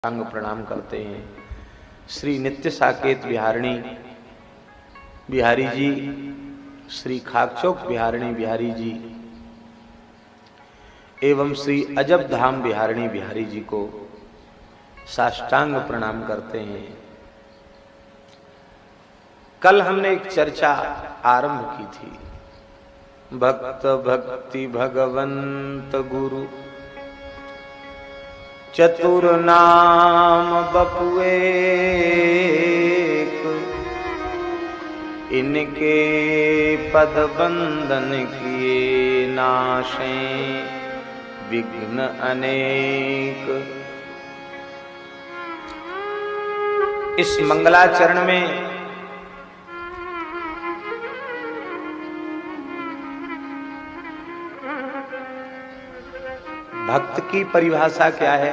अंग प्रणाम करते हैं। श्री नित्य साकेत बिहारिणी बिहारी जी, श्री खाकचौक बिहारिणी बिहारी जी एवं श्री अजब धाम बिहारिणी बिहारी जी को साष्टांग प्रणाम करते हैं। कल हमने एक चर्चा आरंभ की थी, भक्त भक्ति भगवंत गुरु चतुर नाम बपुएक, इनके पद बंधन किए नाशे विघ्न अनेक। इस मंगलाचरण में भक्त की परिभाषा क्या है,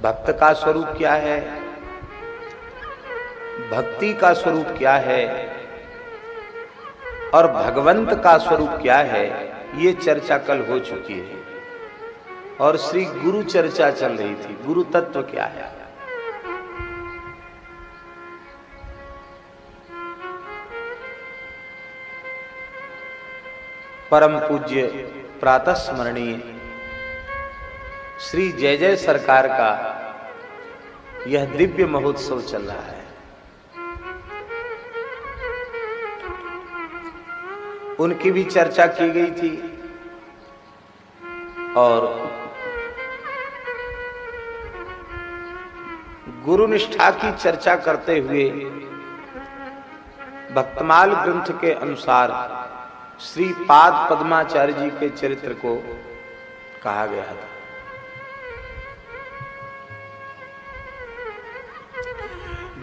भक्त का स्वरूप क्या है, भक्ति का स्वरूप क्या है और भगवंत का स्वरूप क्या है, ये चर्चा कल हो चुकी है। और श्री गुरु चर्चा चल रही थी, गुरु तत्व क्या है। परम पूज्य प्रातः स्मरणीय श्री जय जय सरकार का यह दिव्य महोत्सव चल रहा है। उनकी भी चर्चा की गई थी और गुरु निष्ठा की चर्चा करते हुए भक्तमाल ग्रंथ के अनुसार श्री पाद पद्माचार्य जी के चरित्र को कहा गया था।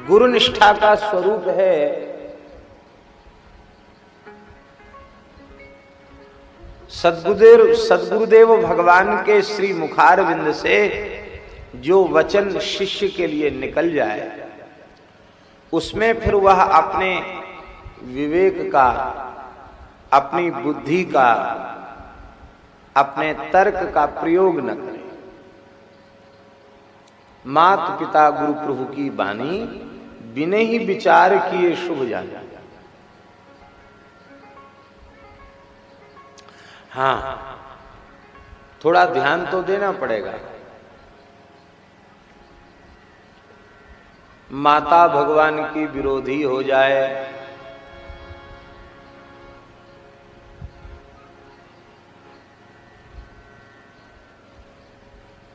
गुरु निष्ठा का स्वरूप है सद्गुरुदेव भगवान के श्री मुखारविंद से जो वचन शिष्य के लिए निकल जाए, उसमें फिर वह अपने विवेक का, अपनी बुद्धि का, अपने तर्क का प्रयोग न करे। मात पिता गुरु प्रभु की बानी बिने ही विचार किए शुभ जाने। हाँ, थोड़ा ध्यान तो देना पड़ेगा। माता भगवान की विरोधी हो जाए,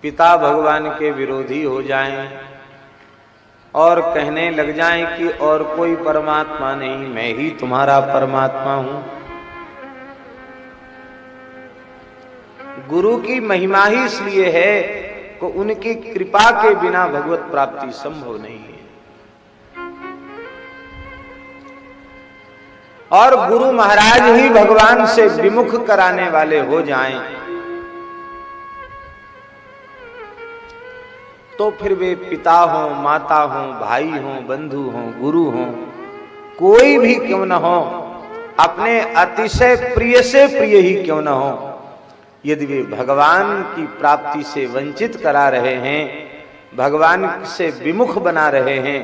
पिता भगवान के विरोधी हो जाएं और कहने लग जाएं कि और कोई परमात्मा नहीं, मैं ही तुम्हारा परमात्मा हूं। गुरु की महिमा ही इसलिए है कि उनकी कृपा के बिना भगवत प्राप्ति संभव नहीं है। और गुरु महाराज ही भगवान से विमुख कराने वाले हो जाएं तो फिर वे पिता हो, माता हो, भाई हो, बंधु हो, गुरु हो, कोई भी क्यों न हो, अपने अतिशय प्रिय से प्रिय ही क्यों न हो, यदि वे भगवान की प्राप्ति से वंचित करा रहे हैं, भगवान से विमुख बना रहे हैं,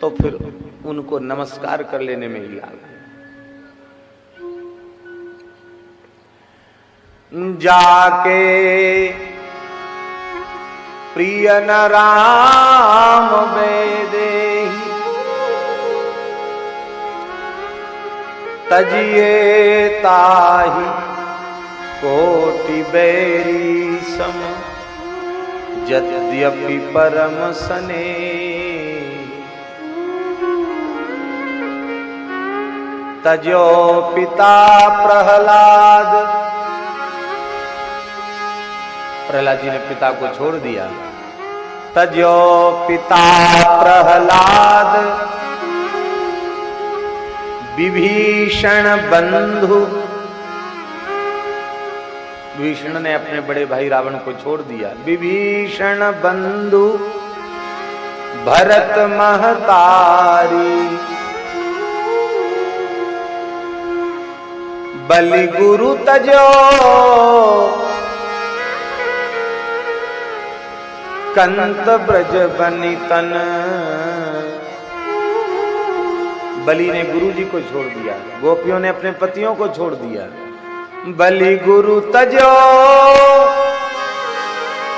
तो फिर उनको नमस्कार कर लेने में ही लाभ है। जाके प्रिय न राम बेदेहि, तजिए ताहि कोटि बैरी सम, यद्यपि परम स्नेह। तजो पिता प्रहलाद, प्रहलाद जी ने पिता को छोड़ दिया। तजो पिता प्रहलाद, विभीषण बंधु, विभीषण ने अपने बड़े भाई रावण को छोड़ दिया। विभीषण बंधु भरत महतारी, बलि गुरु तजो कंत ब्रज बनी तन। बलि ने गुरु जी को छोड़ दिया, गोपियों ने अपने पतियों को छोड़ दिया। बलि गुरु तजो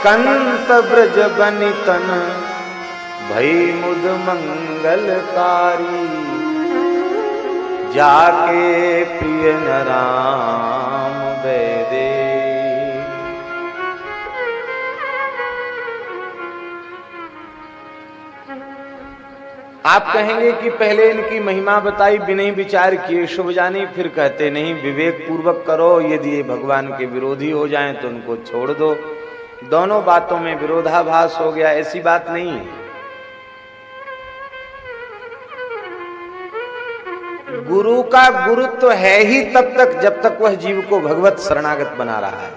कंत ब्रज बनी तन, भई मुद मंगलकारी, जाके प्रिय न राम बैदे। आप कहेंगे कि पहले इनकी महिमा बताई बिना ही विचार किए शुभ जानी, फिर कहते नहीं विवेक पूर्वक करो, यदि ये भगवान के विरोधी हो जाएं तो उनको छोड़ दो। दोनों बातों में विरोधाभास हो गया, ऐसी बात नहीं है। गुरु का गुरुत्व है ही तब तक जब तक वह जीव को भगवत शरणागत बना रहा है,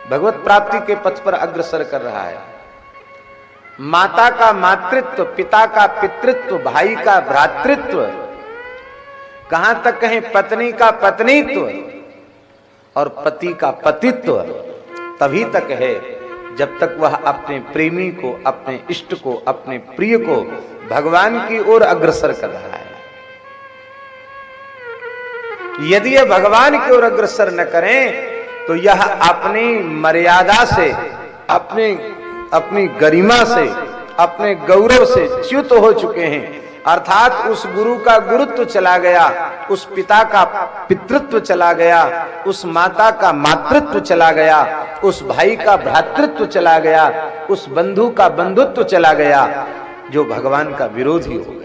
भगवत प्राप्ति के पथ पर अग्रसर कर रहा है। माता का मातृत्व, पिता का पितृत्व, भाई का भ्रातृत्व, कहां तक कहें पत्नी का पत्नीत्व और पति का पतित्व तभी तक है जब तक वह अपने प्रेमी को, अपने इष्ट को, अपने प्रिय को भगवान की ओर अग्रसर कर रहा है। यदि यह भगवान की ओर अग्रसर न करें तो यह अपनी मर्यादा से, अपनी गरिमा से, अपने गौरव से च्युत हो चुके हैं। अर्थात उस गुरु का गुरुत्व चला गया, उस पिता का पितृत्व चला गया, उस माता का मातृत्व चला गया, उस भाई का भ्रातृत्व चला गया, उस बंधु का बंधुत्व चला गया जो भगवान का विरोधी हो गया।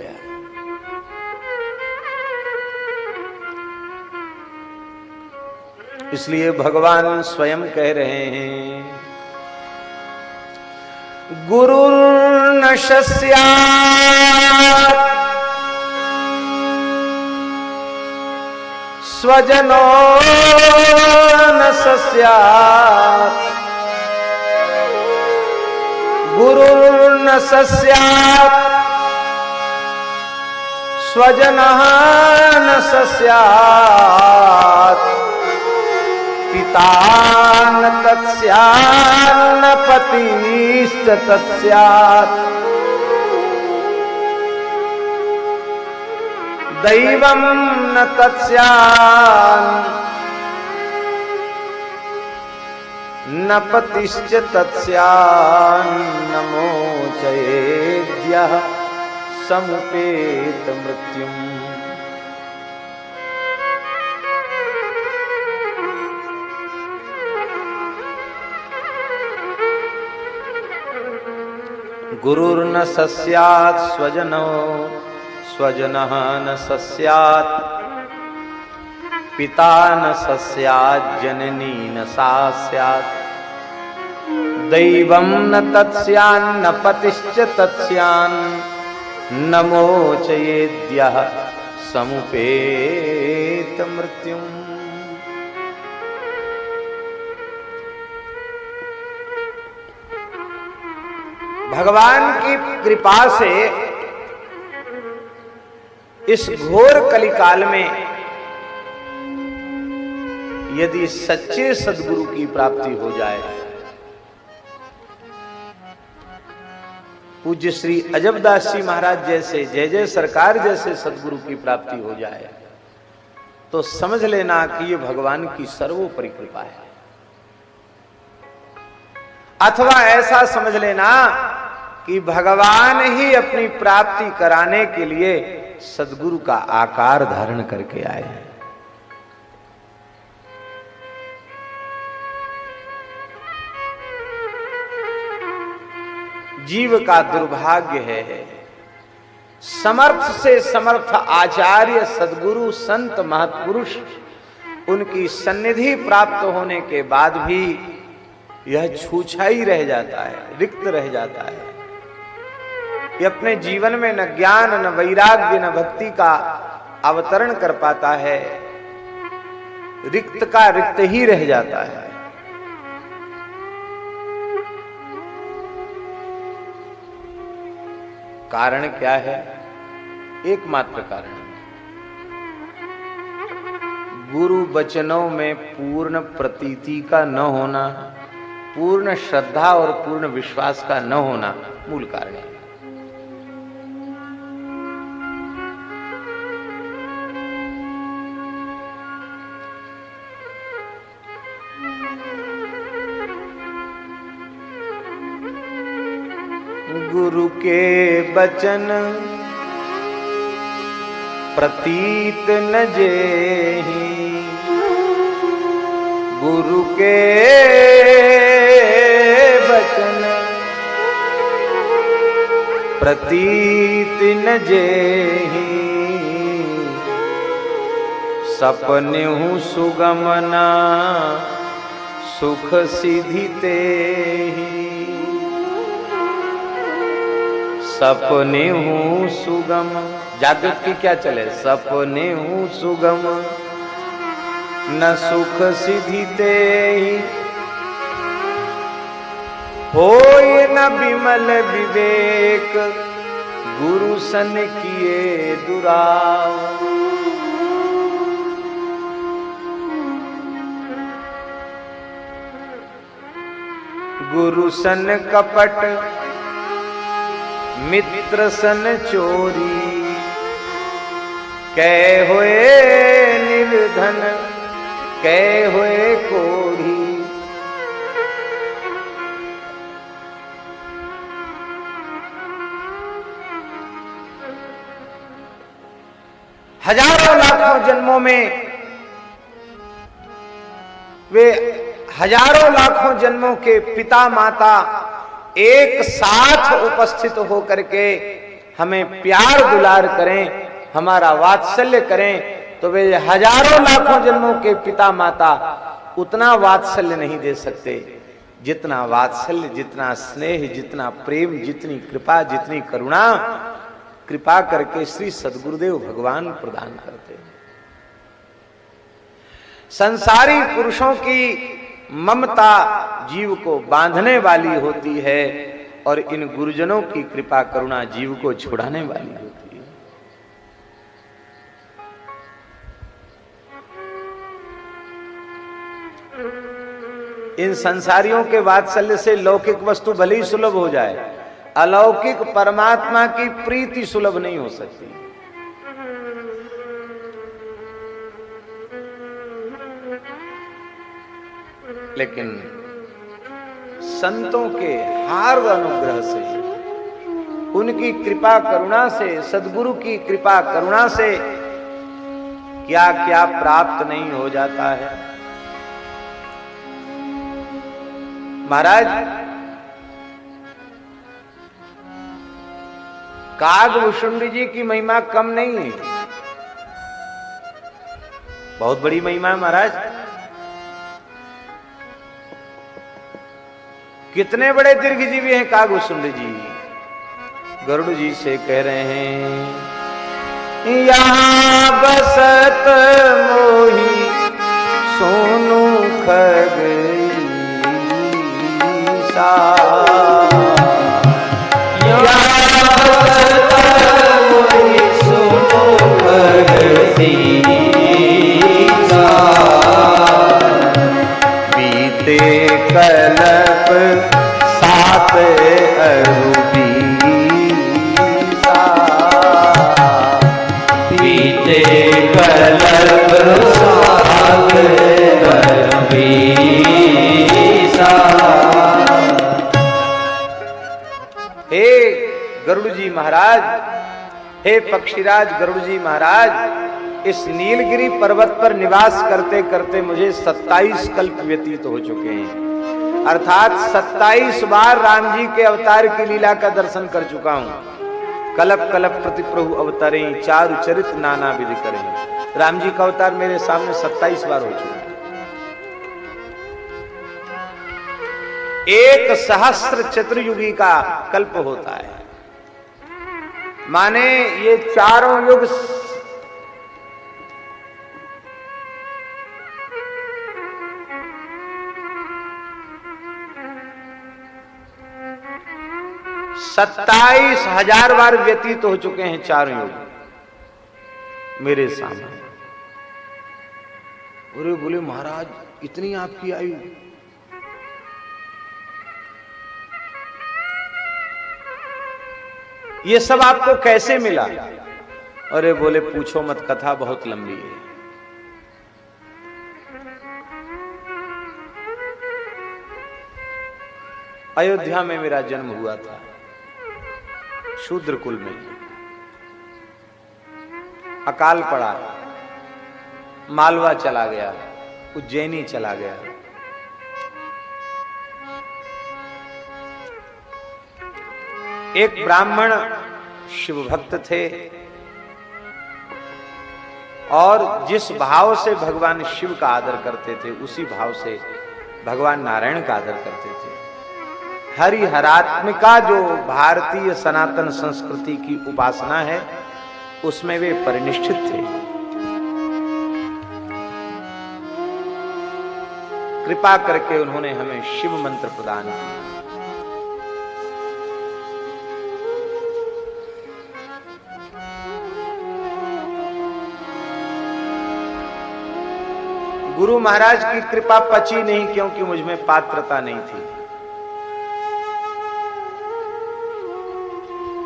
इसलिए भगवान स्वयं कह रहे हैं गुरुर्न शस्यात् स्वजनो न शस्यात्, गुरुर्न शस्यात् स्वजनः न शस्यात्, पिता न तत्स्यात् न पतिश्च तत्स्यात्, दैवं न तत्स्यात् न पतिश्च तत्स्यात्, न मोचयेद्यः समुपेत मृत्युम्। गुरुर्न शस्यात् स्वजनो स्वजनः न शस्यात्, पिता न शस्यात् जननी न सा स्यात्, दैवं न तत्स्यात् न पतिश्च तत्स्यात्, न मोचयेद्यः समुपेत मृत्युम्। भगवान की कृपा से इस घोर कलिकाल में यदि सच्चे सद्गुरु की प्राप्ति हो जाए, पूज्य श्री अजबदास जी महाराज जैसे, जय जय सरकार जैसे सद्गुरु की प्राप्ति हो जाए, तो समझ लेना कि ये भगवान की सर्वोपरि कृपा है। अथवा ऐसा समझ लेना कि भगवान ही अपनी प्राप्ति कराने के लिए सद्गुरु का आकार धारण करके आए हैं। जीव का दुर्भाग्य है, समर्थ से समर्थ आचार्य सद्गुरु संत महत्पुरुष उनकी सन्निधि प्राप्त होने के बाद भी यह छूछा ही रह जाता है, रिक्त रह जाता है। ये अपने जीवन में न ज्ञान न वैराग्य न भक्ति का अवतरण कर पाता है, रिक्त का रिक्त ही रह जाता है। कारण क्या है? एकमात्र कारण, गुरु वचनों में पूर्ण प्रतीति का न होना, पूर्ण श्रद्धा और पूर्ण विश्वास का न होना मूल कारण है। गुरु के बचन प्रतीत न जेहि, गुरु के बचन प्रतीत न जेहि, सपनेहु सुगमना सुख सिद्धि तेहि, सपनेहु सुगम। जागृत की क्या चले, सपनेहु सुगम न सुख सिद्धि तेहि, होय न विमल विवेक गुरु सन किए दुराव। गुरु सन कपट मित्र सन चोरी, कै होए निर्धन कै होए कोढ़ी। हजारों लाखों जन्मों में वे हजारों लाखों जन्मों के पिता माता एक साथ उपस्थित होकर के हमें प्यार दुलार करें, हमारा वात्सल्य करें, तो वे हजारों लाखों जन्मों के पिता माता उतना वात्सल्य नहीं दे सकते जितना वात्सल्य, जितना स्नेह, जितना प्रेम, जितनी कृपा, जितनी करुणा कृपा करके श्री सद्गुरुदेव भगवान प्रदान करते हैं। संसारी पुरुषों की ममता जीव को बांधने वाली होती है और इन गुरुजनों की कृपा करुणा जीव को छुड़ाने वाली होती है। इन संसारियों के वात्सल्य से लौकिक वस्तु भले ही सुलभ हो जाए, अलौकिक परमात्मा की प्रीति सुलभ नहीं हो सकती। लेकिन संतों के हार्द अनुग्रह से, उनकी कृपा करुणा से, सद्गुरु की कृपा करुणा से क्या क्या प्राप्त नहीं हो जाता है। महाराज, कागभूषुंडी जी की महिमा कम नहीं है, बहुत बड़ी महिमा है महाराज। कितने बड़े दीर्घजीवी हैं कागभूषुंडी जी। गरुड़ जी से कह रहे हैं, यहाँ बसत मोही सोनू खगईसा, बीते कल्प सात अरूपी, बीते कल्प सात अरूपी। हे गरुड़ जी महाराज, हे पक्षीराज गरुड़ जी महाराज, इस नीलगिरी पर्वत पर निवास करते करते मुझे 27 कल्प व्यतीत हो चुके हैं। अर्थात 27 बार राम जी के अवतार की लीला का दर्शन कर चुका हूं। कलप कलप प्रति प्रभु अवतारे, चारु चरित नाना विधि करें। राम जी का अवतार मेरे सामने 27 बार हो चुका है। 1 सहस्त्र चतुर्युगी का कल्प होता है, माने ये चारों युग सत्ताईस 27,000 बार व्यतीत हो चुके हैं चारों युग मेरे सामने। बोले महाराज इतनी आपकी आयु? ये सब आपको कैसे मिला? अरे बोले पूछो मत, कथा बहुत लंबी है। अयोध्या में मेरा जन्म हुआ था, शूद्र कुल में। अकाल पड़ा, मालवा चला गया, उज्जैनी चला गया। एक ब्राह्मण शिव भक्त थे और जिस भाव से भगवान शिव का आदर करते थे उसी भाव से भगवान नारायण का आदर करते थे। हरिहरात्मिका जो भारतीय सनातन संस्कृति की उपासना है उसमें वे परिनिष्ठित थे। कृपा करके उन्होंने हमें शिव मंत्र प्रदान किया। गुरु महाराज की कृपा पची नहीं क्योंकि मुझ में पात्रता नहीं थी।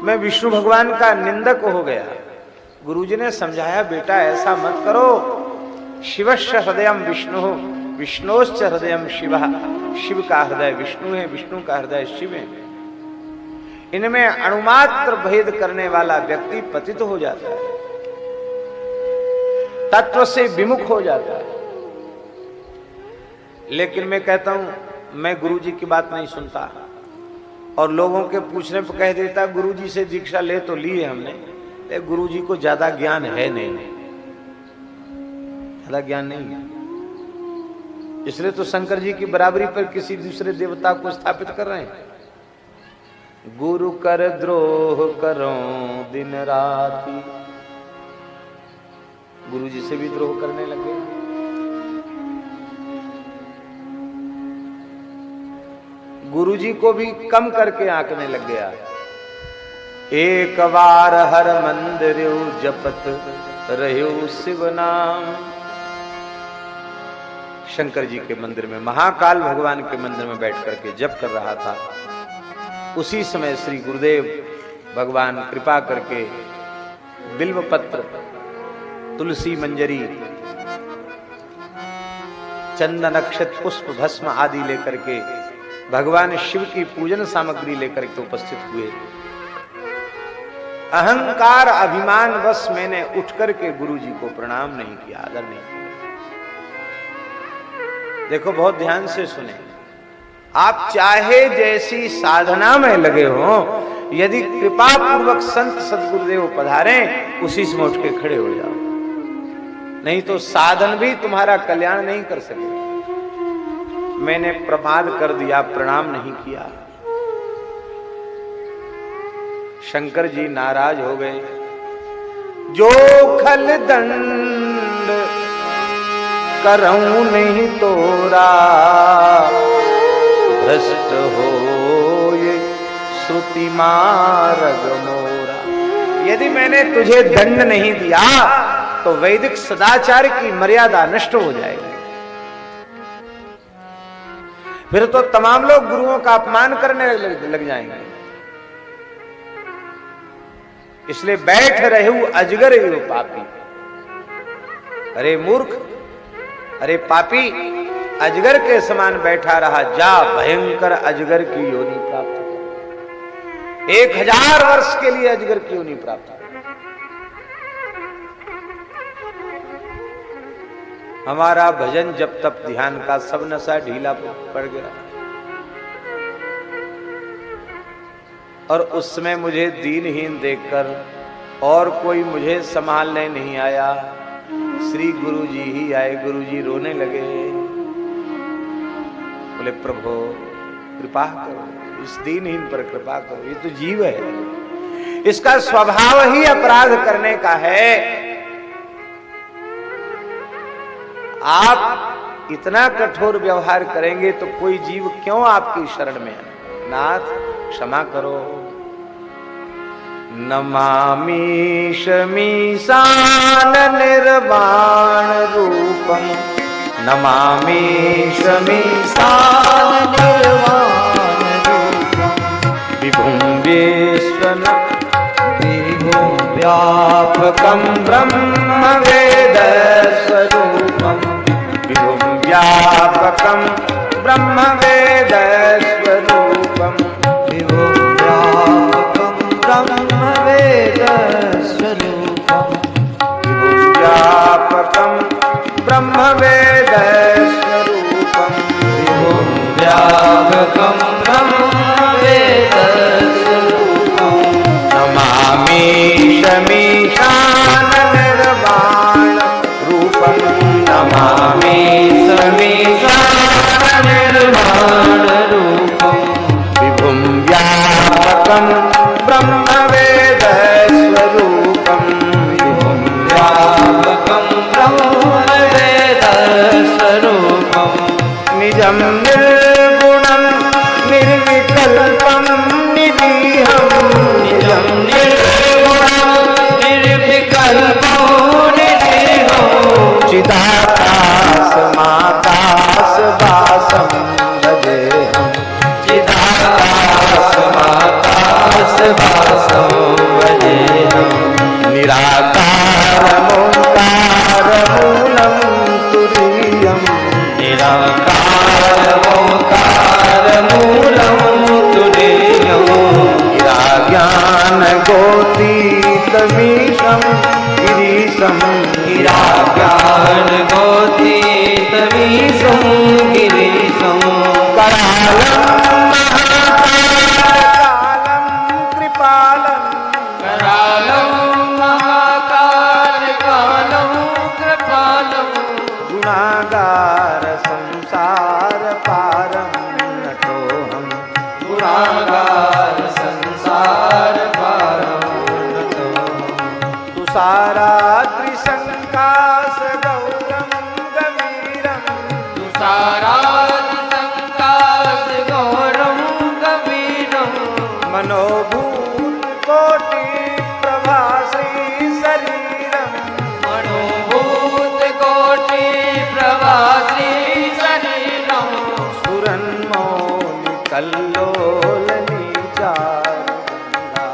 मैं विष्णु भगवान का निंदक हो गया। गुरुजी ने समझाया, बेटा ऐसा मत करो। शिवस्य हृदयम विष्णु, विष्णोश्च हृदयम शिव। शिव का हृदय विष्णु है, विष्णु का हृदय शिव है। इनमें अणुमात्र भेद करने वाला व्यक्ति पतित हो जाता है, तत्व से विमुख हो जाता है। लेकिन मैं कहता हूं, मैं गुरुजी की बात नहीं सुनता और लोगों के पूछने पर कह देता गुरुजी से दीक्षा ले तो लिए हमने, लेकिन गुरुजी को ज्यादा ज्ञान है नहीं, ज्यादा ज्ञान नहीं है। इसलिए तो शंकर जी की बराबरी पर किसी दूसरे देवता को स्थापित कर रहे हैं। गुरु कर द्रोह करो दिन राति, गुरुजी से भी द्रोह करने लगे। गुरुजी को भी कम करके आंकने लग गया। एक बार हर मंदिर जपत रहो शिव नाम। शंकर जी के मंदिर में, महाकाल भगवान के मंदिर में बैठ करके जप कर रहा था। उसी समय श्री गुरुदेव भगवान कृपा करके बिल्व पत्र, तुलसी मंजरी, चंदन अक्षत, पुष्प, भस्म आदि लेकर के भगवान शिव की पूजन सामग्री लेकर के उपस्थित हुए। अहंकार अभिमान वश मैंने उठ करके गुरु जी को प्रणाम नहीं किया, आदर नहीं किया। देखो बहुत ध्यान से सुने, आप चाहे जैसी साधना में लगे हो, यदि कृपा पूर्वक संत सदगुरुदेव पधारें उसी से उठ के खड़े हो जाओ, नहीं तो साधन भी तुम्हारा कल्याण नहीं कर सके। मैंने प्रमाद कर दिया, प्रणाम नहीं किया। शंकर जी नाराज हो गए। जो खल दंड करऊं नहीं तोरा, भ्रष्ट हो ये श्रुति मार्ग मोरा। यदि मैंने तुझे दंड नहीं दिया तो वैदिक सदाचार की मर्यादा नष्ट हो जाएगी। फिर तो तमाम लोग गुरुओं का अपमान करने लग जाएंगे। इसलिए बैठ रहू अजगर यो पापी। अरे मूर्ख, अरे पापी, अजगर के समान बैठा रहा, जा भयंकर अजगर की योनि प्राप्त कर। 1000 वर्ष के लिए अजगर की योनि प्राप्त कर। हमारा भजन जब तप ध्यान का सब नशा ढीला पड़ गया और उसमें मुझे दीनहीन देखकर और कोई मुझे संभालने नहीं आया। श्री गुरु जी ही आए। गुरु जी रोने लगे, बोले प्रभु कृपा करो, इस दीनहीन पर कृपा करो। ये तो जीव है, इसका स्वभाव ही अपराध करने का है। आप इतना कठोर व्यवहार करेंगे तो कोई जीव क्यों आपकी शरण में है। नाथ क्षमा करो। नमामि शमीशान निर्वाण रूपम, नमामि शमीशान निर्वाण रूपम, विभुं विश्वनाथ व्यापकं ब्रह्म वेद स्वरूपं विभुं व्यापकं ब्रह्म वेद स्वरूपं विभुं व्यापकं ब्रह्म वेद स्वरूपं विभुं व्यापकं ब्रह्म वेद स्वरूपं विभुं व्यापकं ब्रह्म वेद स्वरूपं नमामि शमीशाननिर्वाण रूपं नमामि समीशाननिर्वाण रूपं विभुं व्यापकं ब्रह्म वेद स्वरूपं विभुं व्यापकं ब्रह्म वेद स्वरूपं निजं निर्गुणं निर्विकल्पं निरीहं निजं निर्गुणं निर्विकल्पं निरीहं चिदाकाशमाकाशवासं भजेऽहं चिदाकाशमाकाशवासं भजेऽहं निराकारमोङ्कारमूलं तुरीयं निराकारमोङ्कारमूलं तुरीयं ज्ञानगोतीतमीशं गिरीशं गिराज्ञानगोतीतमीशं गिरीशं करालं महाकालं कृपालं करालं महाकालकालं कृपालं गुणागार संसार पारं नतोऽहं गुणागार संसार पारं नतोऽहं तुषाराद्रिशङ्कास गौरं गवीरं तुषारादिसङ्कास गौरं गभीरं मनोभूतकोटि प्रभाश्री शरीरं मनोभूतकोटि प्रभाश्री शरीरं स्फुरन्मौलिकल्लोलनीचारुगङ्गा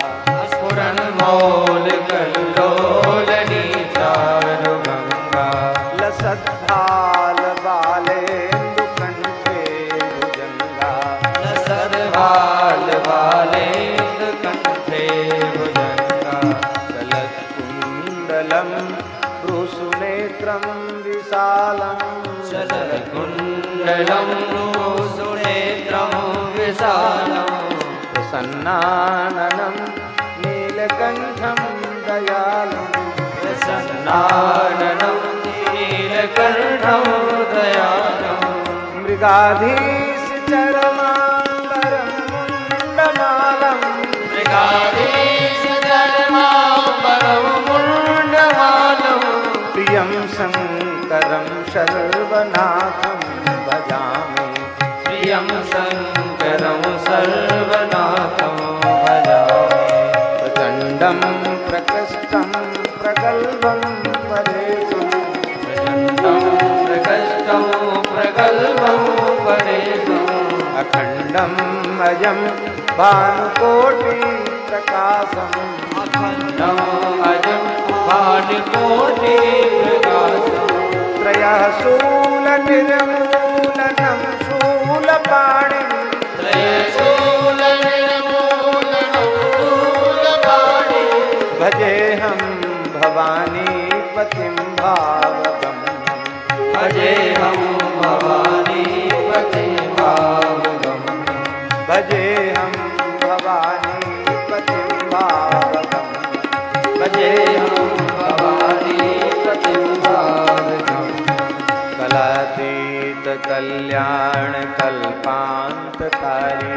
स्फुरन्मौलिकल्लोलनीचारुगङ्गा लसद्भालबालेन्दुकण्ठे भुजङ्गा लसद्भालबालेन्दुकण्ठे भुजङ्गा चलत्कुण्डलं भ्रूसुनेत्रं विशालं चलत्कुण्डलं सुनेत्रं विशालं प्रसन्नाननं नीलकण्ठं दयालं प्रसन्नाननं नीलकण्ठं दयालं मृगाधीशचरमाम्बरं मुण्डमालं मृगाधीशचरमाम्बरं मुण्डमालं प्रियं शङ्करं सर्वनाथं भजामि प्रियं शङ्करं सर्वनाथं भजामि प्रचण्डं प्रकृष्टं प्रगल्भं परेशं प्रचण्डं प्रकष्टं प्रगल्भं परेशम् अखण्डम् अजं भानुकोटिप्रकाशम् अखण्डम् अजं भानुकोटिप्रकाशम् त्रयः शूलनिर्मूलनं शूलपाणिं त्रयशूलनिर्मूलनं शूलपाणिं भजेऽहं भवानीपतिं भावगम्यं भजेऽहं भवानीपतिं भावगम्यं भजेऽहं भवानीपतिं भावगम्यं भजेऽहं भवानीपतिं भावगम्यं कलातीत कल्याण कल्पान्तकारी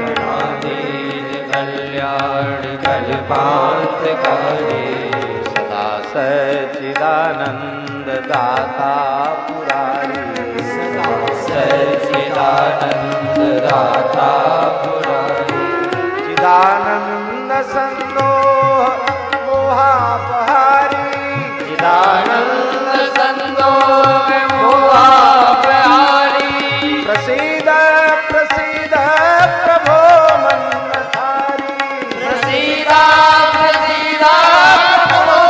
कलातीत कल्याण कल्पान्तकारी सदा सच्चिदानन्द दाता पुरारी सदा सच्चिदानन्द दाता पुरारी चिदानन्द सन्दोह मोहापहारी चिदानन्द सन्दोह मोहापहारी प्रसीद प्रसीद प्रभो मन्नधारी प्रसीद प्रसीद प्रभो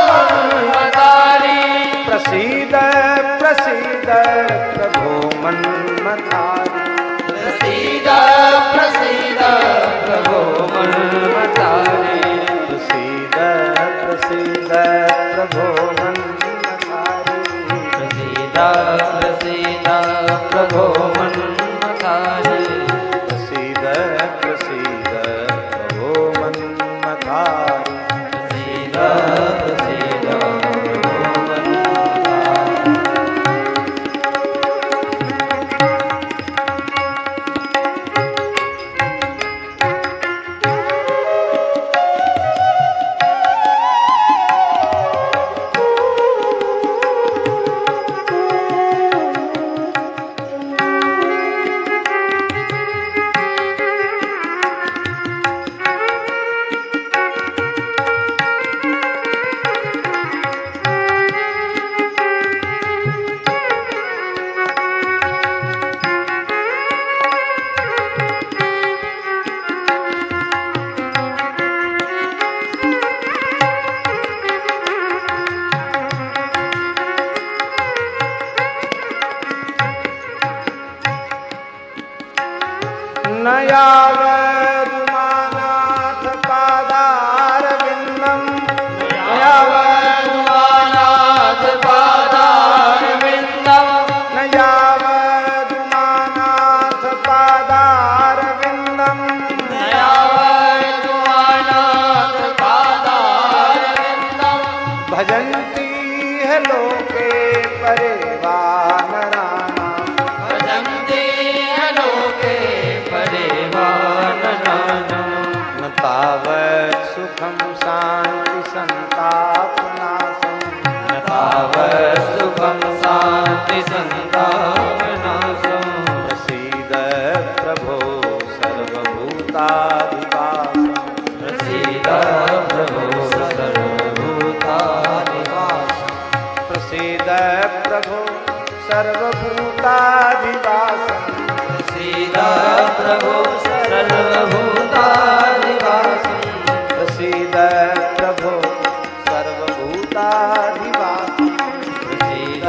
सर्वभूताधिवासम् प्रसीद प्रभो सर्वभूताधिवासम् प्रसीद प्रभो सर्वभूताधिवासम् प्रसीद प्रभो सर्वभूताधिवासम् प्रसीद प्रभो सर्वभूताधिवासम् प्रसीद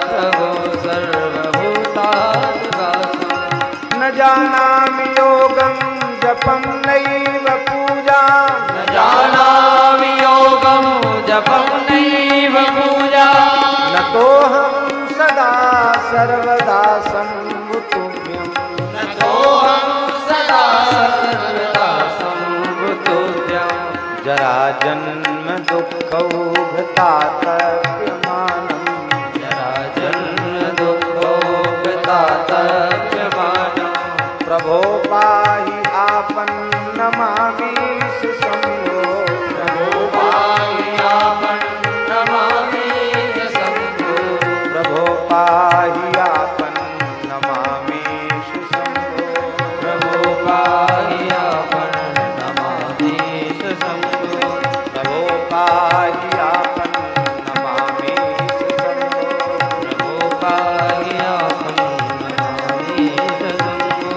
प्रभो सर्वभूताधिवासम् न जानामि योगं जपं नैव पूजां न जानामि योगं जपं नैव पूजा नतोऽहं सदा सर्वदा संभुतुभ्यं नतोऽहं सदा सर्वदा संभुतुभ्यं जराजन्म दुःखौघतातप्यमानं जराजन्म दुःखोपतातप्यमानं प्रभो पाहि आपन्नमामीश शम्भो प्रभो पाहि आपन्नमामीश शम्भो प्रभो पाहि आपन्नमामीश शम्भो प्रभो पाहि आपन्नमामीश शम्भो प्रभो पाहि आपन्नमामीश शम्भो प्रभो पाहि आपन्नमामीश शम्भो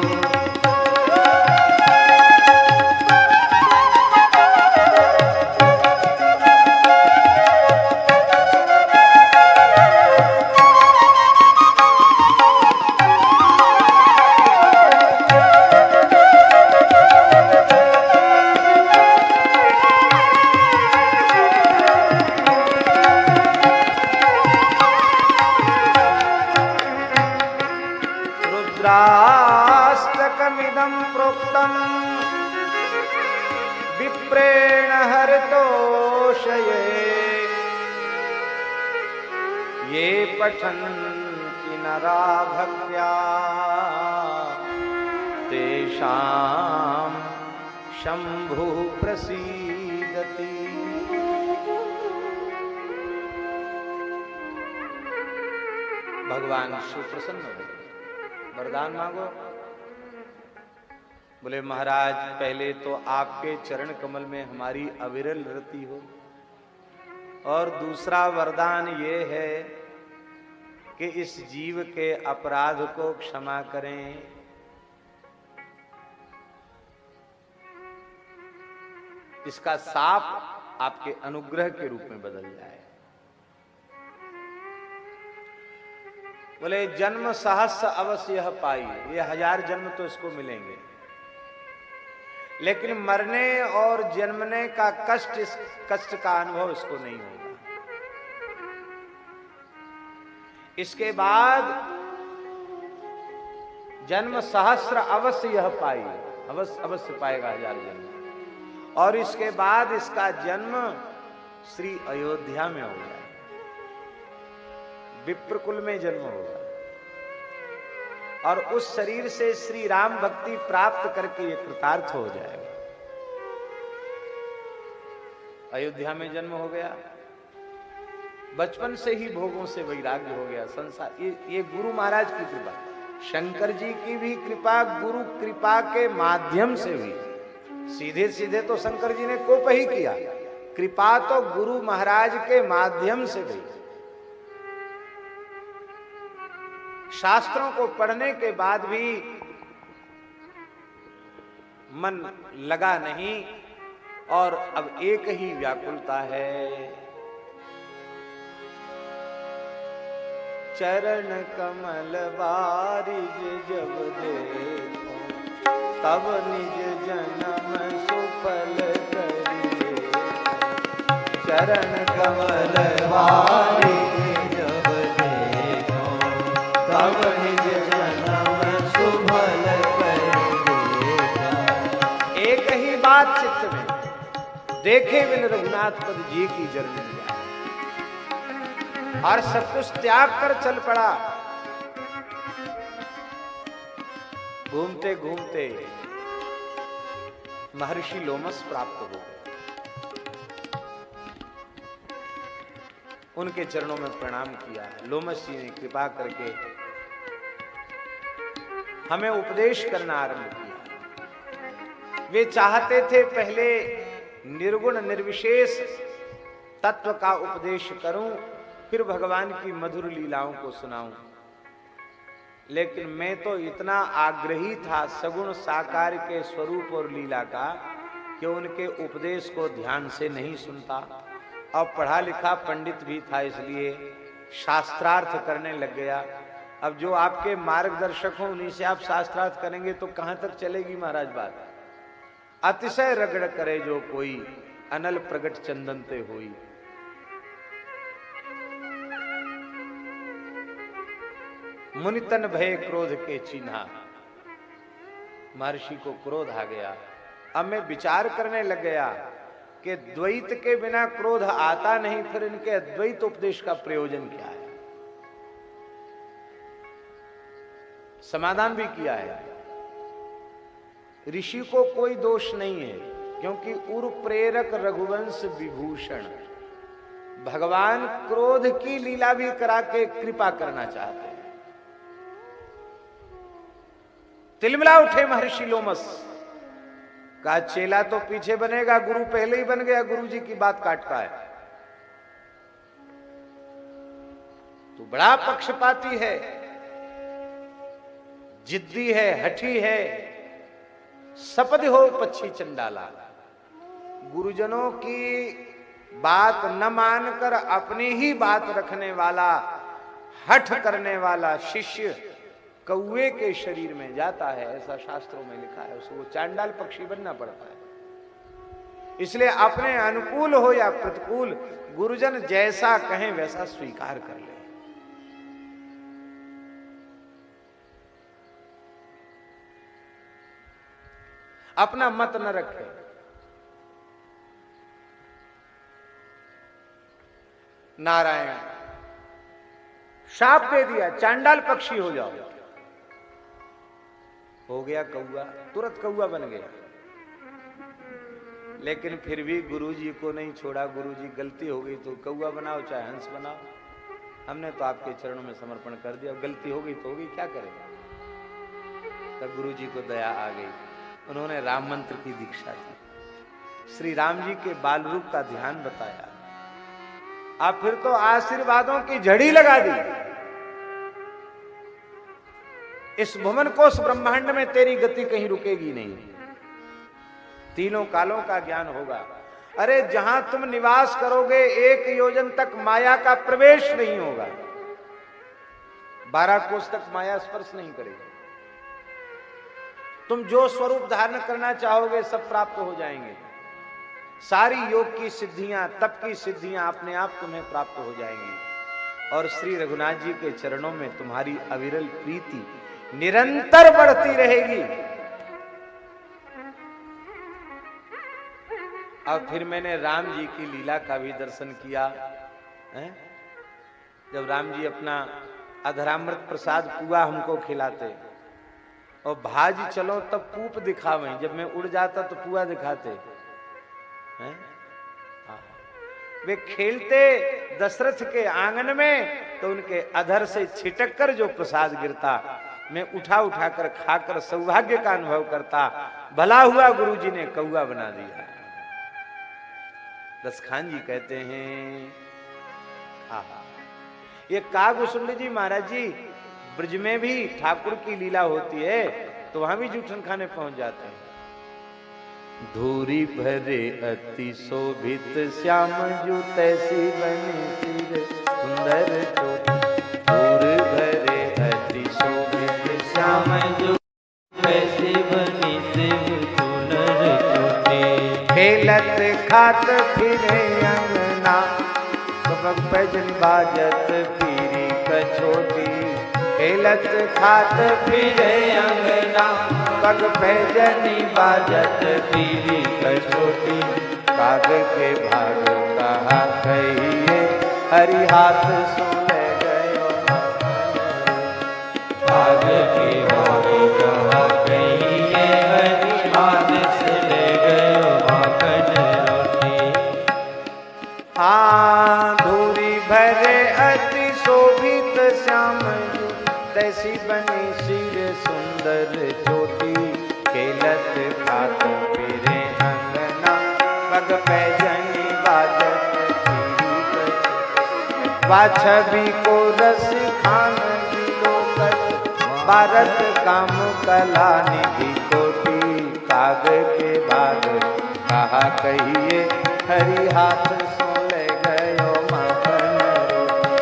रुद्राष्टकमिदं प्रोक्तं विप्रेण हरितोषये ये पठन्ति नरा भक्त्या तेषां शम्भुः प्रसीदति। भगवान सुप्रसन्न हुए, वरदान मांगो। बोले महाराज पहले तो आपके चरण कमल में हमारी अविरल रति हो, और दूसरा वरदान ये है कि इस जीव के अपराध को क्षमा करें। इसका साप आपके अनुग्रह के रूप में बदल जाए। बोले जन्म सहस्र अवश्य यह पाई, ये 1000 जन्म तो इसको मिलेंगे, लेकिन मरने और जन्मने का कष्ट, इस कष्ट का अनुभव इसको नहीं होगा। इसके बाद जन्म सहस्र अवश्य यह पाई, अवश्य पाएगा 1000 जन्म, और इसके बाद इसका जन्म श्री अयोध्या में होगा, विप्रकुल में जन्म होगा, और उस शरीर से श्री राम भक्ति प्राप्त करके ये कृतार्थ हो जाएगा। अयोध्या में जन्म हो गया, बचपन से ही भोगों से वैराग्य हो गया। संसार ये गुरु महाराज की कृपा, शंकर जी की भी कृपा गुरु कृपा के माध्यम से हुई। सीधे सीधे तो शंकर जी ने कोप ही किया, कृपा तो गुरु महाराज के माध्यम से हुई। शास्त्रों को पढ़ने के बाद भी मन लगा नहीं, और अब एक ही व्याकुलता है, चरण कमल बारिज जब देखो तब निज जन्म सुफल करिए। चरण कमल बारिज जब देखो तब निज जन्म सुफल करिए। एक ही बात चित्त में, देखे बिन रघुनाथ पद जी की जरनी जाए, और सब कुछ त्याग कर चल पड़ा। घूमते घूमते महर्षि लोमस प्राप्त हो गए, उनके चरणों में प्रणाम किया। लोमस जी ने कृपा करके हमें उपदेश करना आरंभ किया। वे चाहते थे पहले निर्गुण निर्विशेष तत्व का उपदेश करूं, फिर भगवान की मधुर लीलाओं को सुनाऊं। लेकिन मैं तो इतना आग्रही था सगुण साकार के स्वरूप और लीला का कि उनके उपदेश को ध्यान से नहीं सुनता। अब पढ़ा लिखा पंडित भी था, इसलिए शास्त्रार्थ करने लग गया। अब जो आपके मार्गदर्शक हों उन्हीं से आप शास्त्रार्थ करेंगे तो कहां तक चलेगी महाराज बात। अतिशय रगड़ करे जो कोई, अनल प्रगट चंदन ते होई। मुनितन भय क्रोध के चिन्हा। महर्षि को क्रोध आ गया। अब मैं विचार करने लग गया कि द्वैत के बिना क्रोध आता नहीं, फिर इनके अद्वैत उपदेश का प्रयोजन क्या है। समाधान भी किया है। ऋषि को कोई दोष नहीं है, क्योंकि उर प्रेरक रघुवंश विभूषण। भगवान क्रोध की लीला भी करा के कृपा करना चाहते हैं। तिलमिला उठे महर्षि लोमस। कहा चेला तो पीछे बनेगा, गुरु पहले ही बन गया, गुरु जी की बात काटता है। तू बड़ा पक्षपाती है, जिद्दी है, हठी है, सपद हो पक्षी चंडाला। गुरुजनों की बात न मानकर अपनी ही बात रखने वाला, हठ करने वाला शिष्य कौवे के शरीर में जाता है, ऐसा शास्त्रों में लिखा है। उसको चांडाल पक्षी बनना पड़ता है। इसलिए अपने अनुकूल हो या प्रतिकूल, गुरुजन जैसा कहें वैसा स्वीकार कर ले। अपना मत न रखे। नारायण शाप दे दिया, चांडाल पक्षी हो जाओ। हो गया कौआ, तुरंत कौआ बन गया। लेकिन फिर भी गुरुजी को नहीं छोड़ा। गुरुजी गलती हो गई तो कौआ बनाओ चाहे हंस बनाओ, हमने तो आपके चरणों में समर्पण कर दिया। गलती हो गई तो हो गई, क्या करेगा। तब गुरुजी को दया आ गई। उन्होंने राम मंत्र की दीक्षा दी, श्री राम जी के बाल रूप का ध्यान बताया। अब फिर तो आशीर्वादों की झड़ी लगा दी। इस भुवन कोश ब्रह्मांड में तेरी गति कहीं रुकेगी नहीं, तीनों कालों का ज्ञान होगा। अरे जहां तुम निवास करोगे 1 योजन तक माया का प्रवेश नहीं होगा, 12 कोस तक माया स्पर्श नहीं करेगी। तुम जो स्वरूप धारण करना चाहोगे सब प्राप्त हो जाएंगे। सारी योग की सिद्धियां, तप की सिद्धियां अपने आप तुम्हें प्राप्त हो जाएंगी। और श्री रघुनाथ जी के चरणों में तुम्हारी अविरल प्रीति निरंतर बढ़ती रहेगी। अब फिर मैंने राम जी की लीला का भी दर्शन किया है? जब राम जी अपना अधरामृत प्रसाद पुआ हमको खिलाते और भाज चलो तब पूप दिखावें, जब मैं उड़ जाता तो पुआ दिखाते हैं। वे खेलते दशरथ के आंगन में तो उनके अधर से छिटक कर जो प्रसाद गिरता मैं उठा उठा कर खाकर सौभाग्य का अनुभव करता। भला हुआ गुरुजी ने कौआ बना दिया। दसखान जी कहते हैं, आहा, ये कागुसुंड जी महाराज जी ब्रज में भी ठाकुर की लीला होती है तो वहां भी जूठन खाने पहुंच जाते हैं। धूरी भरे अति शोभित श्याम जू तैसी बनी सिर सुंदर चोटी। धूर भरे अति शोभित श्याम जू तैसी बनी सिर सुंदर चोटी। खेलत खात फिरे अंगना सबक भजन बाजत पीरी कछोटी। खेलत खात फिरे अंगना पग भजनी बाजत पीरी कछोटी। काग के भाग कहा कहिए हरि हाथ सुन गयो। काग के भाग कहा कहिए हरि हाथ सुन गयो भागन रोटी। हाँ धूरी भरे अति शोभित श्याम बनी सिर सुंदर चोटी। खेलत खात वा छवि को रस खान भारत काम कला निधि कोटि काग के भाग कहा कहिए हरि हाथ सो ले गयो माखन रोटी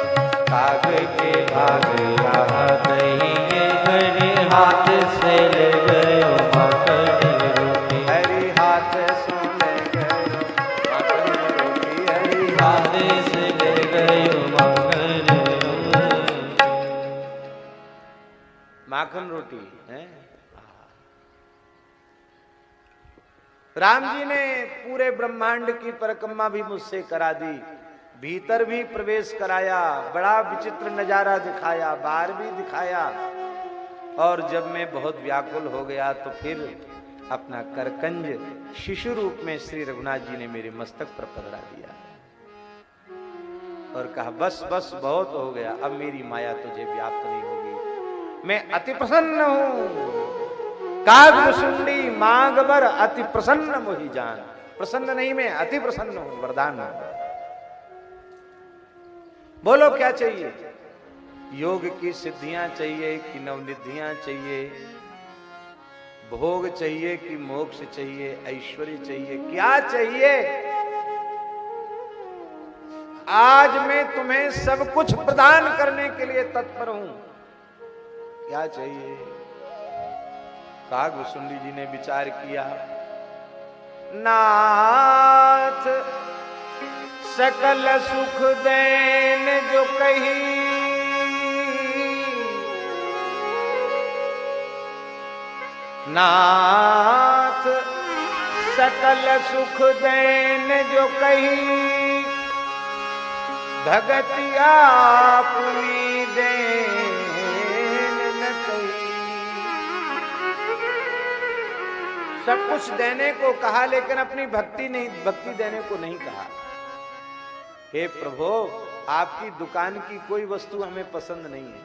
काग के भाग कहा कहिए हरि हाथ से ले गयो माखन रोटी हरि हाथ सो ले गयो माखन रोटी हरि हाथ से ले गयो माखन माखन रोटी है। राम जी ने पूरे ब्रह्मांड की परिक्रमा भी मुझसे करा दी, भीतर भी प्रवेश कराया, बड़ा विचित्र नजारा दिखाया, बाहर भी दिखाया। और जब मैं बहुत व्याकुल हो गया तो फिर अपना करकंज शिशु रूप में श्री रघुनाथ जी ने मेरे मस्तक पर पधरा दिया और कहा बस बस बहुत हो गया, अब मेरी माया तुझे व्याप्त नहीं होगी। मैं अति प्रसन्न हूं, कागमुसुंडी मांगबर अति प्रसन्न मोहि जान। प्रसन्न नहीं, मैं अति प्रसन्न हूं, वरदान हूं। बोलो क्या चाहिए? योग की सिद्धियां चाहिए कि नवनिधियां चाहिए, भोग चाहिए कि मोक्ष चाहिए, ऐश्वर्य चाहिए, क्या चाहिए? आज मैं तुम्हें सब कुछ प्रदान करने के लिए तत्पर हूं। क्या चाहिए? कागभूषुंडी जी ने विचार किया, नाथ सकल सुख देन जो कही, नाथ सकल सुख देन जो कही, भगतिया पुनी देन न कही। सब कुछ देने को कहा लेकिन अपनी भक्ति देने को नहीं कहा। हे प्रभु, आपकी दुकान की कोई वस्तु हमें पसंद नहीं है,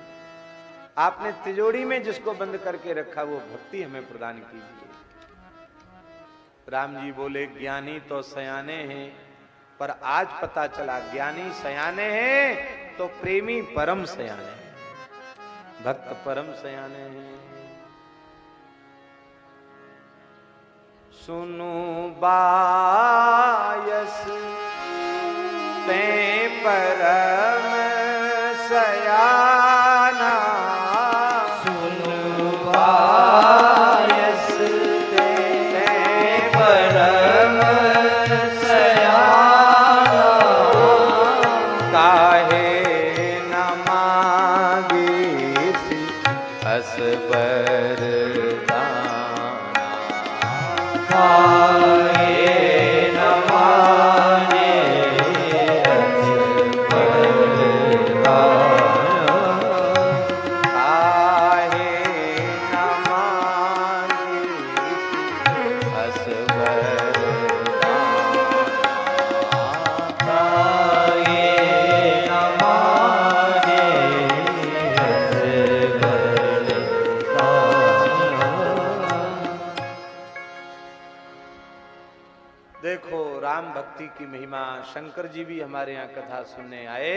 आपने तिजोरी में जिसको बंद करके रखा वो भक्ति हमें प्रदान कीजिए। राम जी बोले, ज्ञानी तो सयाने हैं, पर आज पता चला ज्ञानी सयाने हैं तो प्रेमी परम सयाने हैं, भक्त परम सयाने हैं। सुनु बायस ते परम सयाना, सुनु बायस ते परम सयाना, काहे न मांगे असबर दाना, काहे न मांगे भक्ति की महिमा। शंकर जी भी हमारे यहाँ कथा सुनने आए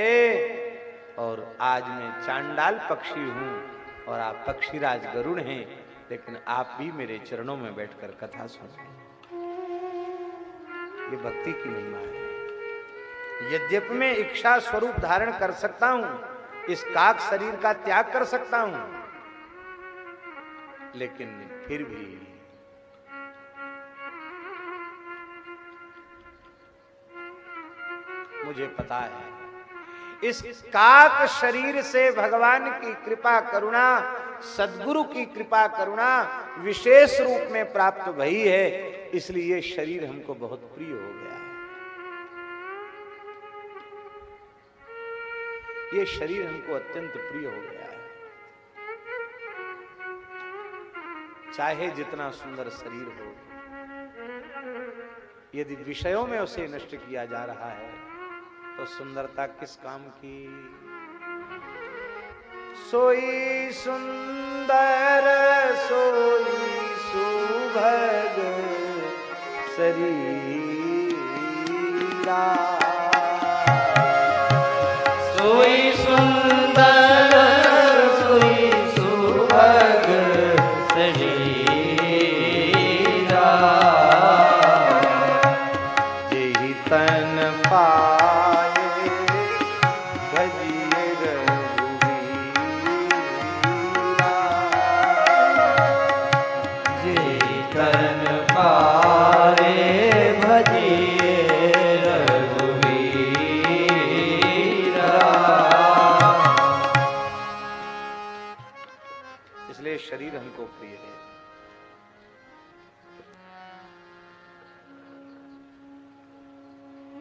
और आज मैं चांडाल पक्षी हूँ और आप पक्षीराज गरुड़ हैं, लेकिन आप भी मेरे चरणों में बैठकर कथा सुन रहे हैं। ये भक्ति की महिमा है। यद्यपि मैं इच्छा स्वरूप धारण कर सकता हूं, इस काक शरीर का त्याग कर सकता हूं, लेकिन फिर भी मुझे पता है इस काक शरीर से भगवान की कृपा करुणा, सद्गुरु की कृपा करुणा विशेष रूप में प्राप्त भई है, इसलिए ये शरीर हमको बहुत प्रिय हो गया है। ये शरीर हमको अत्यंत प्रिय हो गया है। चाहे जितना सुंदर शरीर हो, यदि विषयों में उसे नष्ट किया जा रहा है तो सुंदरता किस काम की। सोई सुंदर सोई सुभग शरीरा, सोई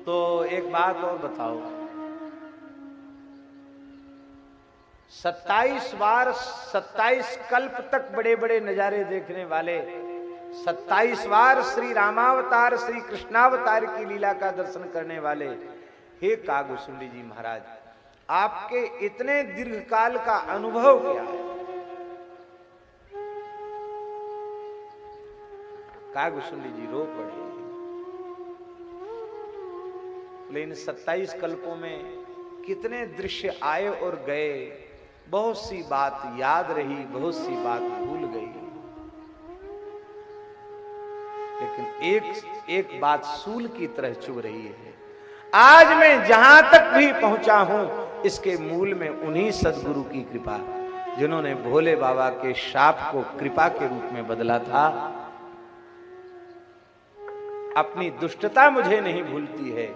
तो एक बात और बताओ, 27 बार 27 कल्प तक बड़े बड़े नजारे देखने वाले, 27 बार श्री रामावतार श्री कृष्णावतार की लीला का दर्शन करने वाले हे कागभूषुंडी जी महाराज, आपके इतने दीर्घ काल का अनुभव क्या है? कागभूषुंडी जी रो पड़े। लेकिन 27 कल्पों में कितने दृश्य आए और गए, बहुत सी बात याद रही, बहुत सी बात भूल गई, लेकिन एक बात सूल की तरह चुभ रही है। आज मैं जहां तक भी पहुंचा हूं, इसके मूल में उन्हीं सदगुरु की कृपा, जिन्होंने भोले बाबा के शाप को कृपा के रूप में बदला था। अपनी दुष्टता मुझे नहीं भूलती है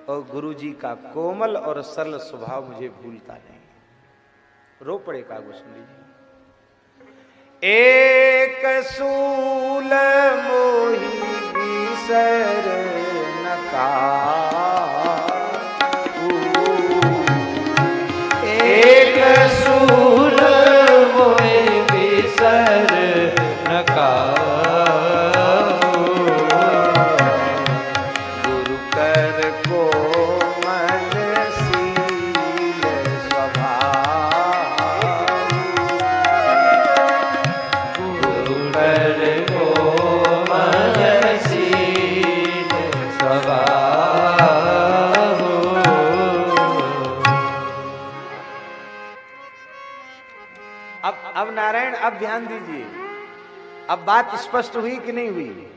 और गुरु जी का कोमल और सरल स्वभाव मुझे भूलता नहीं। रो पड़े कागभूषुंडी जी। एक सूल मोही बिसर न काहू, एक सूल मोहि बिसर न काहू, गुरु कर कोमल सील स्वभाव, गुरु कर कोमल सील स्वभाव। अब नारायण, अब ध्यान दीजिए, अब बात स्पष्ट हुई कि नहीं हुई?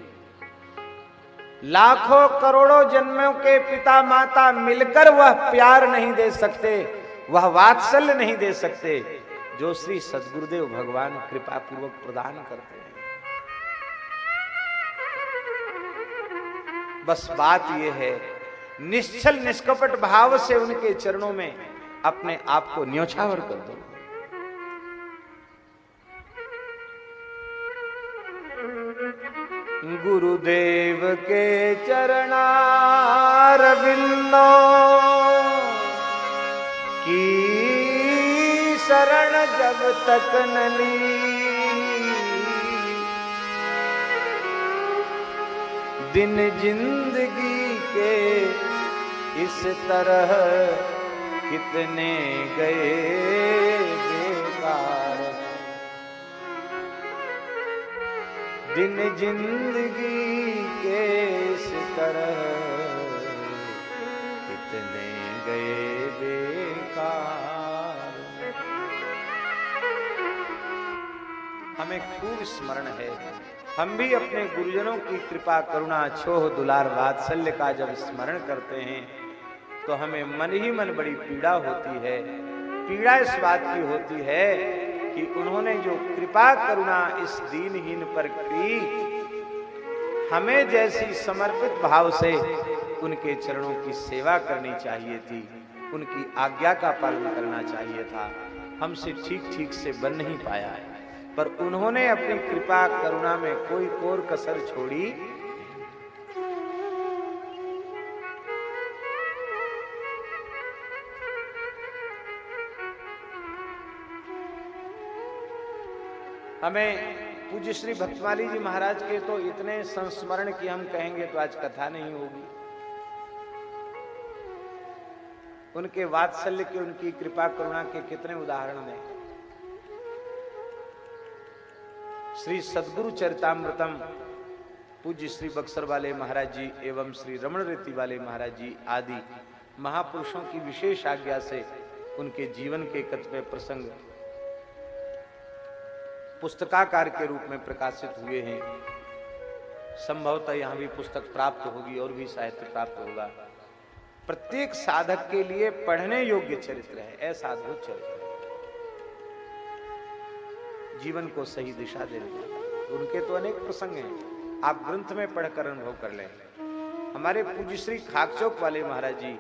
लाखों करोड़ों जन्मों के पिता माता मिलकर वह प्यार नहीं दे सकते, वह वात्सल्य नहीं दे सकते जो श्री सद्गुरुदेव भगवान कृपा पूर्वक प्रदान करते हैं। बस बात यह है, निश्चल निष्कपट भाव से उनके चरणों में अपने आप को न्योछावर कर दो। गुरुदेव के चरणारविंदों की शरण जब तक न ली, दिन जिंदगी के इस तरह कितने गए बेकार, दिन जिंदगी के इस तरह कितने गए बेकार। हमें खूब स्मरण है, हम भी अपने गुरुजनों की कृपा करुणा छोह दुलार वात्सल्य का जब स्मरण करते हैं तो हमें मन ही मन बड़ी पीड़ा होती है। पीड़ा इस बात की होती है कि उन्होंने जो कृपा करुणा इस दीनहीन पर की, हमें जैसी समर्पित भाव से उनके चरणों की सेवा करनी चाहिए थी, उनकी आज्ञा का पालन करना चाहिए था, हमसे ठीक ठीक से बन नहीं पाया है। पर उन्होंने अपनी कृपा करुणा में कोई कोर कसर छोड़ी। हमें पूज्य श्री भक्तमाली जी महाराज के तो इतने संस्मरण की हम कहेंगे तो आज कथा नहीं होगी। उनके वात्सल्य के, उनकी कृपा करुणा के कितने उदाहरण हैं। श्री सद्गुरु चरितामृतम पूज्य श्री बक्सर वाले महाराज जी एवं श्री रमण रेती वाले महाराज जी आदि महापुरुषों की विशेष आज्ञा से उनके जीवन के कतिपय प्रसंग पुस्तकाकार के रूप में प्रकाशित हुए हैं। संभवतः यहाँ भी पुस्तक प्राप्त होगी और भी साहित्य प्राप्त होगा। प्रत्येक साधक के लिए पढ़ने योग्य चरित्र है, ऐसा अद्भुत चरित्र है, जीवन को सही दिशा देने वाला। उनके तो अनेक प्रसंग हैं, आप ग्रंथ में पढ़कर अनुभव कर लें। हमारे पूज्य श्री खाकचौक वाले महाराज जी,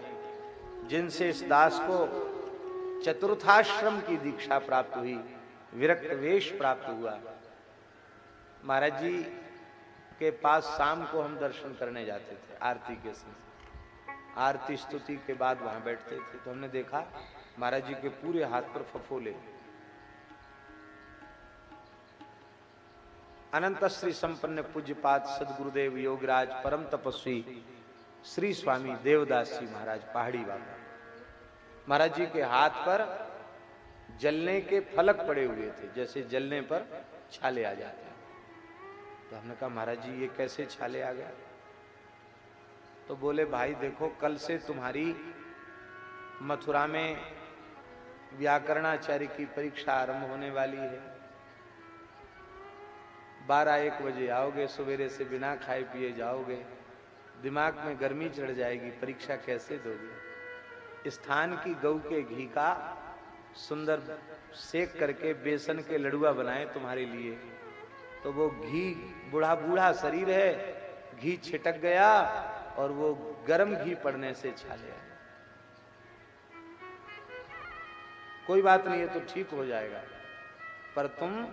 जिनसे इस दास को चतुर्थाश्रम की दीक्षा प्राप्त हुई, विरक्त वेश प्राप्त हुआ, महाराज जी के पास शाम को हम दर्शन करने जाते थे आरती के समय। आरती स्तुति के बाद वहां बैठते थे, तो हमने देखा महाराज जी के पूरे हाथ पर फफोले। अनंत श्री संपन्न पूज्यपाद सदगुरुदेव योगराज परम तपस्वी श्री स्वामी देवदास जी महाराज पहाड़ी बाबा, महाराज जी के हाथ पर जलने के फलक पड़े हुए थे, जैसे जलने पर छाले आ जाते हैं। तो हमने कहा महाराज जी ये कैसे छाले आ गया? तो बोले भाई देखो, कल से तुम्हारी मथुरा में व्याकरणाचार्य की परीक्षा आरंभ होने वाली है। 12-1 बजे आओगे, सवेरे से बिना खाए पिए जाओगे, दिमाग में गर्मी चढ़ जाएगी, परीक्षा कैसे दोगे? स्थान की गऊ के घी का सुंदर सेक करके बेसन के लड़ुआ बनाए तुम्हारे लिए। तो वो घी, बूढ़ा बूढ़ा शरीर है, घी छिटक गया और वो गर्म घी पड़ने से छाले आए। कोई बात नहीं है, तो ठीक हो जाएगा, पर तुम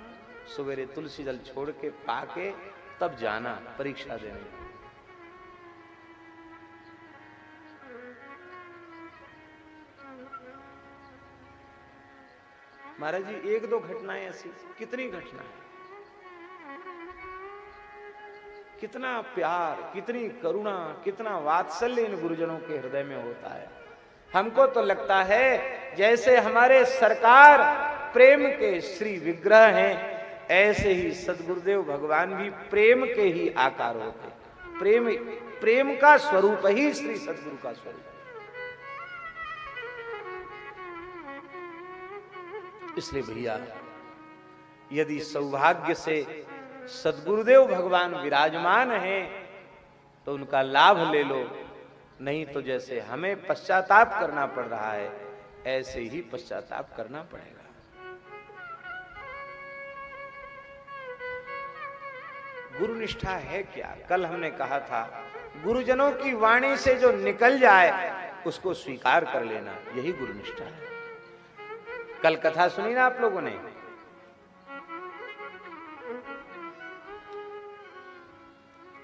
सवेरे तुलसी जल छोड़ के पाके तब जाना परीक्षा देने। महाराज जी 1-2 घटनाएं ऐसी, कितनी घटनाएं, कितना प्यार, कितनी करुणा, कितना वात्सल्य इन गुरुजनों के हृदय में होता है। हमको तो लगता है जैसे हमारे सरकार प्रेम के श्री विग्रह हैं, ऐसे ही सदगुरुदेव भगवान भी प्रेम के ही आकार होते। प्रेम का स्वरूप ही श्री सदगुरु का स्वरूप। इसलिए भैया, यदि सौभाग्य से सदगुरुदेव भगवान विराजमान हैं तो उनका लाभ ले लो, नहीं तो जैसे हमें पश्चाताप करना पड़ रहा है ऐसे ही पश्चाताप करना पड़ेगा। गुरु निष्ठा है क्या? कल हमने कहा था, गुरुजनों की वाणी से जो निकल जाए उसको स्वीकार कर लेना, यही गुरु निष्ठा है। कल कथा सुनी ना आप लोगों ने,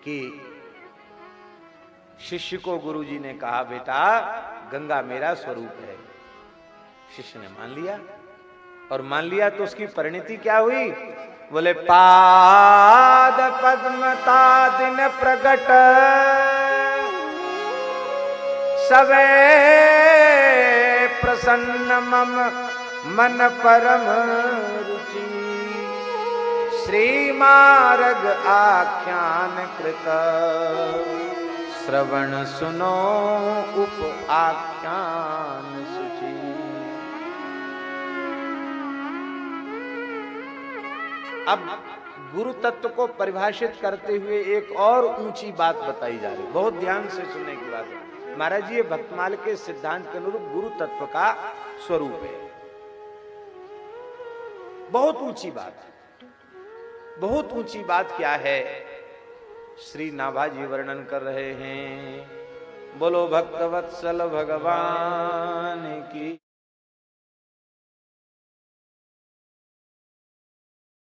कि शिष्य को गुरुजी ने कहा बेटा गंगा मेरा स्वरूप है। शिष्य ने मान लिया, और मान लिया तो उसकी परिणति क्या हुई? बोले पाद पद्मता दिन प्रगट सवे प्रसन्न मम मन परम रुचि श्री मार्ग आख्यान कृत श्रवण सुनो उप आख्यान सुचि। अब गुरु तत्व को परिभाषित करते हुए एक और ऊंची बात बताई जा रही, बहुत ध्यान से सुनने की बात है। महाराज जी ये भक्तमाल के सिद्धांत के अनुरूप गुरु तत्व का स्वरूप है। बहुत ऊंची बात, बहुत ऊंची बात क्या है? श्री नाभाजी वर्णन कर रहे हैं। बोलो भक्तवत्सल भगवान की।